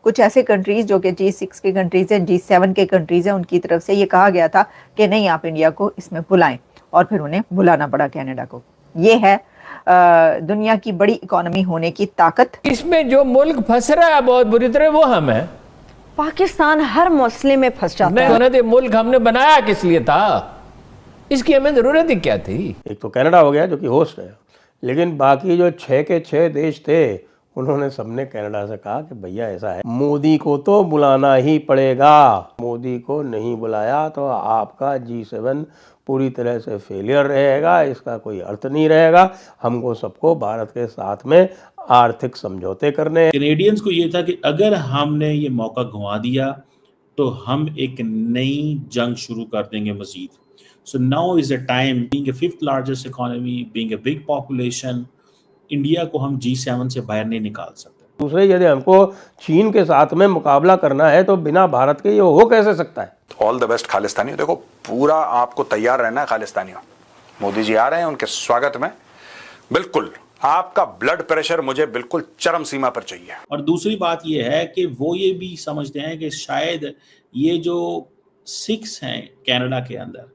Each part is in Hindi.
कुछ ऐसे कंट्रीज जो कि G6 के कंट्रीज हैं, G7 के कंट्रीज हैं, उनकी तरफ से ये कहा गया था कि नहीं, आप इंडिया को इसमें बुलाएं, और फिर उन्हें बुलाना पड़ा कनाडा को। ये है दुनिया की बड़ी इकोनॉमी होने की ताकत। इसमें जो मुल्क फंस रहा है बहुत बुरी तरह वो हम है। पाकिस्तान हर मसले में फंस जाता है। नहीं, मुल्क हमने बनाया किस लिए था, इसकी हमें जरूरत ही क्या थी। एक तो कनाडा हो गया जो कि होस्ट है, लेकिन बाकी जो 6 के 6 देश थे उन्होंने सबने कनाडा से कहा कि भैया ऐसा है, मोदी को तो बुलाना ही पड़ेगा, मोदी को नहीं बुलाया तो आपका G7 पूरी तरह से फेलियर रहेगा, इसका कोई अर्थ नहीं रहेगा। हमको सबको भारत के साथ में आर्थिक समझौते करने हैं। कैनेडियंस को ये था कि अगर हमने ये मौका गंवा दिया तो हम एक नई जंग शुरू कर देंगे Majeed. So now is a time, being a fifth largest economy, being a big population, India को हम G7 से बाहर नहीं निकाल सकते। दूसरे, यदि हमको चीन के साथ में मुकाबला करना है तो बिना भारत के ये हो कैसे सकता है। ऑल द बेस्ट खालिस्तानियों। देखो, पूरा आपको तैयार रहना है खालिस्तानियों। मोदी जी आ रहे हैं, उनके स्वागत में बिल्कुल आपका ब्लड प्रेशर मुझे बिल्कुल चरम सीमा पर चाहिए। और दूसरी बात यह है कि वो ये भी समझते हैं कि शायद ये जो सिख्स हैं कनाडा के अंदर,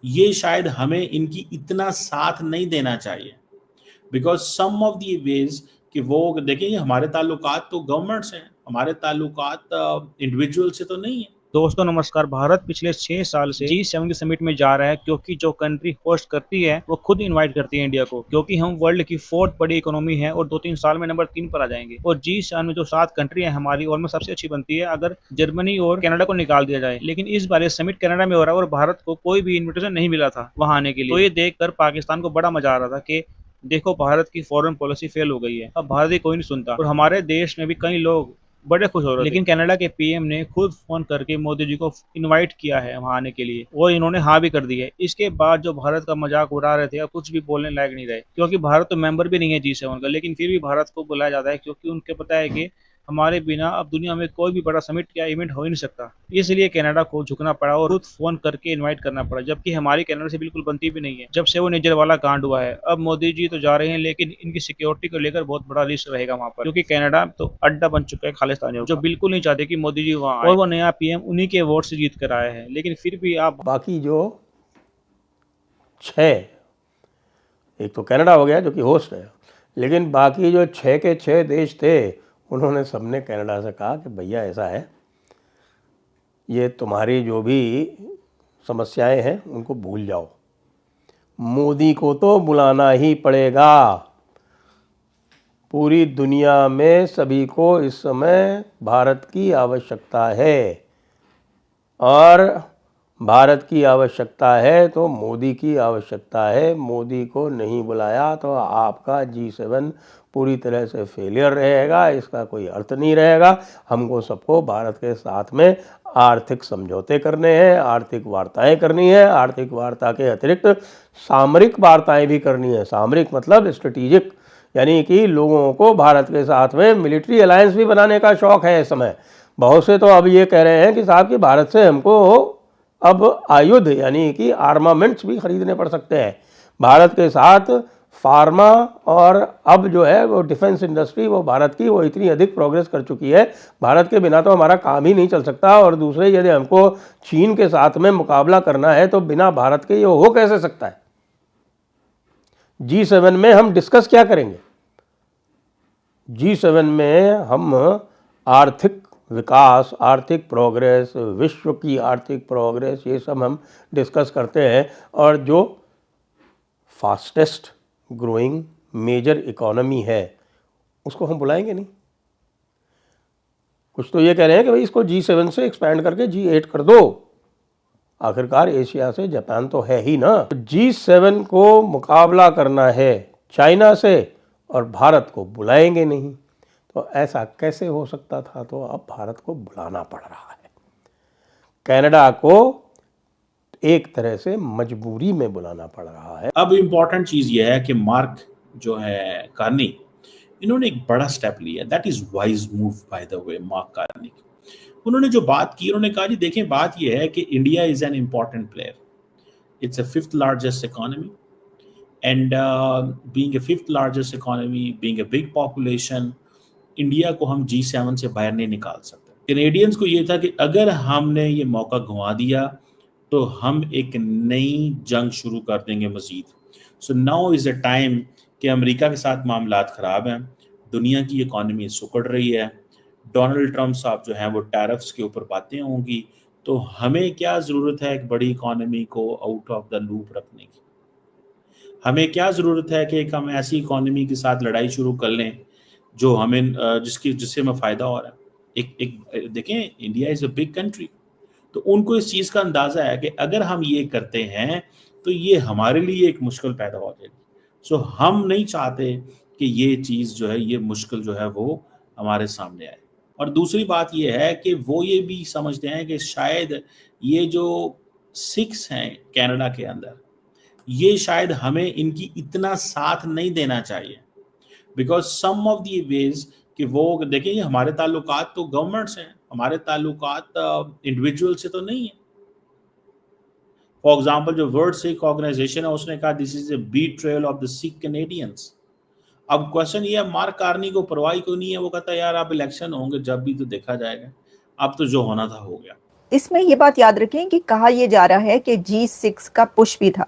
ये शायद हमें इनकी इतना साथ नहीं देना चाहिए, because some of the ways कि वो देखेंगे हमारे ताल्लुकात तो गवर्नमेंट से हैं, हमारे ताल्लुकात इंडिविजुअल से तो नहीं है। दोस्तों नमस्कार। भारत पिछले 6 साल से G7 की समिट में जा रहा है, क्योंकि जो कंट्री होस्ट करती है वो खुद इनवाइट करती है इंडिया को, क्योंकि हम वर्ल्ड की 4th बड़ी इकोनॉमी है और 2-3 साल में नंबर 3 पर आ जाएंगे। और G7 में जो 7 कंट्री है हमारी, और में सबसे अच्छी बनती है अगर जर्मनी और कनाडा को निकाल दिया जाए। लेकिन इस बार समिट कनाडा में हो रहा है और भारत को कोई भी इन्विटेशन नहीं मिला था वहां आने के लिए। तो ये देखकर पाकिस्तान को बड़ा मजा आ रहा था कि देखो भारत की फॉरेन पॉलिसी फेल हो गई है, अब भारत ही कोई नहीं सुनता। और हमारे देश में भी कई लोग बड़े खुश हो रहे थे। लेकिन कनाडा के पीएम ने खुद फोन करके मोदी जी को इनवाइट किया है वहां आने के लिए, और इन्होंने हाँ भी कर दी है। इसके बाद जो भारत का मजाक उड़ा रहे थे अब कुछ भी बोलने लायक नहीं रहे, क्योंकि भारत तो मेंबर भी नहीं है G7 का, लेकिन फिर भी भारत को बुलाया जाता है, क्योंकि उनके पता है कि हमारे बिना अब दुनिया में कोई भी बड़ा समिट या इवेंट हो ही नहीं सकता। इसलिए कनाडा को झुकना पड़ा और खुद फोन करके इनवाइट करना पड़ा, जबकि हमारी कनाडा से बिल्कुल बनती भी नहीं है जब से वो निजर वाला कांड हुआ है। अब मोदी जी तो जा रहे हैं, लेकिन इनकी सिक्योरिटी को लेकर बहुत बड़ा रिस्क रहेगा वहां पर, क्योंकि कनाडा तो अड्डा बन चुका है खालिस्तानियों, जो बिल्कुल नहीं चाहते कि मोदी जी वहां आए। और वो नया पीएम उन्हीं के वोट से जीत कर आए हैं। लेकिन फिर भी आप बाकी जो 6, एक तो कनाडा हो गया जो कि होस्ट है, लेकिन बाकी जो 6 के 6 देश थे उन्होंने सबने कनाडा से कहा कि भैया ऐसा है, ये तुम्हारी जो भी समस्याएं हैं उनको भूल जाओ, मोदी को तो बुलाना ही पड़ेगा। पूरी दुनिया में सभी को इस समय भारत की आवश्यकता है, और भारत की आवश्यकता है तो मोदी की आवश्यकता है। मोदी को नहीं बुलाया तो आपका G7 पूरी तरह से फेलियर रहेगा, इसका कोई अर्थ नहीं रहेगा। हमको सबको भारत के साथ में आर्थिक समझौते करने हैं, आर्थिक वार्ताएं करनी है, आर्थिक वार्ता के अतिरिक्त सामरिक वार्ताएं भी करनी है। सामरिक मतलब स्ट्रेटेजिक, यानी कि लोगों को भारत के साथ में मिलिट्री अलायंस भी बनाने का शौक़ है इस समय। बहुत से तो अब ये कह रहे हैं कि साहब कि भारत से हमको अब आयुध यानी कि आर्मामेंट्स भी खरीदने पड़ सकते हैं। भारत के साथ फार्मा और अब जो है वो डिफेंस इंडस्ट्री वो भारत की वो इतनी अधिक प्रोग्रेस कर चुकी है, भारत के बिना तो हमारा काम ही नहीं चल सकता। और दूसरे, यदि हमको चीन के साथ में मुकाबला करना है तो बिना भारत के ये हो कैसे सकता है। G7 में हम डिस्कस क्या करेंगे? G7 में हम आर्थिक विकास, आर्थिक प्रोग्रेस, विश्व की आर्थिक प्रोग्रेस, ये सब हम डिस्कस करते हैं। और जो फास्टेस्ट ग्रोइंग मेजर इकोनॉमी है उसको हम बुलाएंगे नहीं। कुछ तो ये कह रहे हैं कि भाई इसको G7 से एक्सपैंड करके G8 कर दो। आखिरकार एशिया से जापान तो है ही ना। G7 को मुकाबला करना है चाइना से और भारत को बुलाएंगे नहीं, तो ऐसा कैसे हो सकता था? तो अब भारत को बुलाना पड़ रहा है। कनाडा को एक तरह से मजबूरी में बुलाना पड़ रहा है। अब इम्पॉर्टेंट चीज यह है कि मार्क जो है कार्नी, इन्होंने एक बड़ा स्टेप लिया। That is wise move by the way. Mark Carney उन्होंने जो बात की, उन्होंने कहा जी देखें बात यह है कि India is an important player, it's a 5th largest economy, and being a 5th largest economy, being a big population, India को हम G7 से बाहर नहीं निकाल सकते। कैनेडियंस को ये था कि अगर हमने ये मौका गंवा दिया तो हम एक नई जंग शुरू कर देंगे Majeed. So now is the time कि अमेरिका के साथ मामलात ख़राब हैं, दुनिया की इकॉनमी सुकड़ रही है, डोनाल्ड ट्रंप साहब जो हैं वो टैरिफ्स के ऊपर बातें होंगी, तो हमें क्या ज़रूरत है एक बड़ी इकॉनमी को आउट ऑफ द लूप रखने की? हमें क्या ज़रूरत है कि एक हम ऐसी इकॉनमी के साथ लड़ाई शुरू कर लें जो हमें जिससे हमें फ़ायदा हो रहा है। एक देखें, India is a big country, तो उनको इस चीज़ का अंदाज़ा है कि अगर हम ये करते हैं तो ये हमारे लिए एक मुश्किल पैदा हो जाएगी। सो हम नहीं चाहते कि ये चीज़ जो है, ये मुश्किल जो है वो हमारे सामने आए। और दूसरी बात ये है कि वो ये भी समझते हैं कि शायद ये जो सिख्स हैं कनाडा के अंदर, ये शायद हमें इनकी इतना साथ नहीं देना चाहिए, because some of the ways कि वो देखें, ये हमारे ताल्लुकात तो गवर्नमेंट से हैं, हमारे ताल्लुकात इंडिविजुअल से तो नहीं है। फॉर एग्जाम्पल जो वर्ल्ड सिख ऑर्गेनाइजेशन है उसने कहा this is a betrayal of the Sikh Canadians. अब क्वेश्चन ये है, मार्क कार्नी को परवाह क्यों नहीं है? वो कहता है यार अब इलेक्शन होंगे जब भी तो देखा जाएगा, अब तो जो होना था हो गया। इसमें ये बात याद रखें कि कहा यह जा रहा है कि G6 का पुश भी था,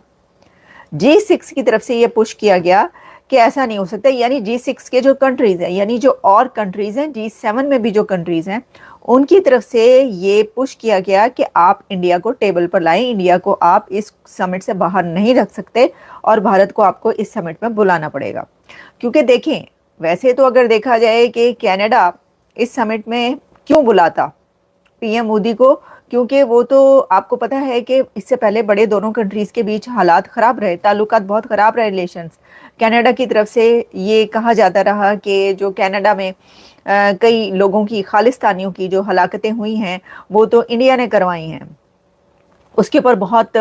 G6 की तरफ से ये पुश किया गया कि ऐसा नहीं हो सकता, यानी G6 के जो कंट्रीज हैं, यानी जो और कंट्रीज हैं, G7 में भी जो कंट्रीज हैं, उनकी तरफ से ये पुश किया गया कि आप इंडिया को टेबल पर लाएं, इंडिया को आप इस समिट से बाहर नहीं रख सकते और भारत को आपको इस समिट में बुलाना पड़ेगा। क्योंकि देखें, वैसे तो अगर देखा जाए कि कनाडा इस समिट में क्यों बुलाता पीएम मोदी को, क्योंकि वो तो आपको पता है कि इससे पहले बड़े दोनों कंट्रीज के बीच हालात ख़राब रहे, ताल्लुकात बहुत ख़राब रहे, रिलेशंस। कनाडा की तरफ से ये कहा जाता रहा कि जो कनाडा में कई लोगों की, खालिस्तानियों की जो हलाकतें हुई हैं वो तो इंडिया ने करवाई हैं। उसके ऊपर बहुत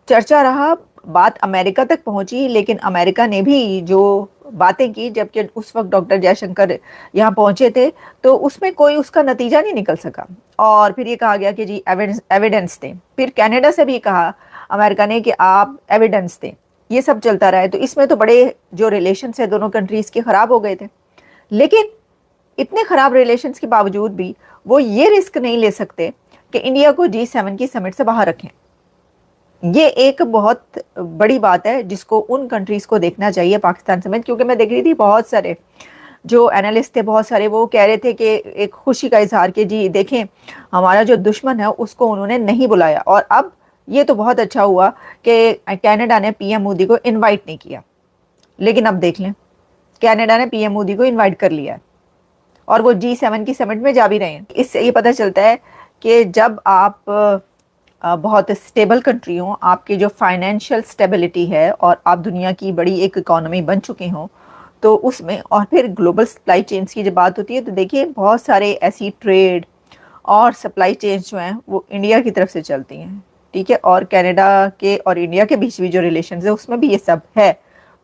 चर्चा रहा, बात अमेरिका तक पहुंची, लेकिन अमेरिका ने भी जो बातें की, जबकि उस वक्त डॉक्टर जयशंकर यहाँ पहुंचे थे, तो उसमें कोई उसका नतीजा नहीं निकल सका। और फिर ये कहा गया कि जी एविडेंस दें। फिर कनाडा से भी कहा अमेरिका ने कि आप एविडेंस दें। ये सब चलता रहा है, तो इसमें तो बड़े जो रिलेशन है दोनों कंट्रीज के ख़राब हो गए थे। लेकिन इतने ख़राब रिलेशंस के बावजूद भी वो ये रिस्क नहीं ले सकते कि इंडिया को G7 की समिट से बाहर रखें। ये एक बहुत बड़ी बात है जिसको उन कंट्रीज को देखना चाहिए, पाकिस्तान समेत। क्योंकि मैं देख रही थी बहुत सारे जो एनालिस्ट थे, बहुत सारे वो कह रहे थे कि एक खुशी का इजहार कि जी देखें, हमारा जो दुश्मन है उसको उन्होंने नहीं बुलाया। और अब ये तो बहुत अच्छा हुआ कि कनाडा ने पीएम मोदी को इनवाइट नहीं किया, लेकिन अब देख लें, कनाडा ने पीएम मोदी को इनवाइट कर लिया है और वो G7 की समिट में जा भी रहे हैं। इससे ये पता चलता है कि जब आप बहुत स्टेबल कंट्री हो, आपकी जो फाइनेंशियल स्टेबिलिटी है और आप दुनिया की बड़ी एक इकोनॉमी बन चुके हों, तो उसमें और फिर ग्लोबल सप्लाई चेन्स की जब बात होती है तो देखिए बहुत सारे ऐसी ट्रेड और सप्लाई चेन्स जो हैं वो इंडिया की तरफ से चलती हैं, ठीक है। और कनाडा के और इंडिया के बीच भी जो रिलेशन है उसमें भी ये सब है,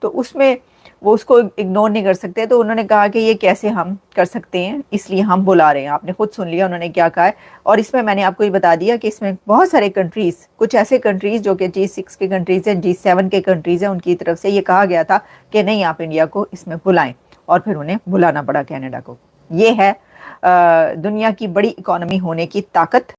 तो उसमें वो उसको इग्नोर नहीं कर सकते। तो उन्होंने कहा कि ये कैसे हम कर सकते हैं, इसलिए हम बुला रहे हैं। आपने खुद सुन लिया उन्होंने क्या कहा है। और इसमें मैंने आपको ये बता दिया कि इसमें बहुत सारे कंट्रीज़, कुछ ऐसे कंट्रीज़ जो कि G6 के कंट्रीज़ हैं, G7 के कंट्रीज़ हैं, उनकी तरफ से ये कहा गया था कि नहीं, आप इंडिया को इसमें बुलाएं, और फिर उन्हें बुलाना पड़ा कनाडा को। ये है दुनिया की बड़ी इकॉनमी होने की ताकत।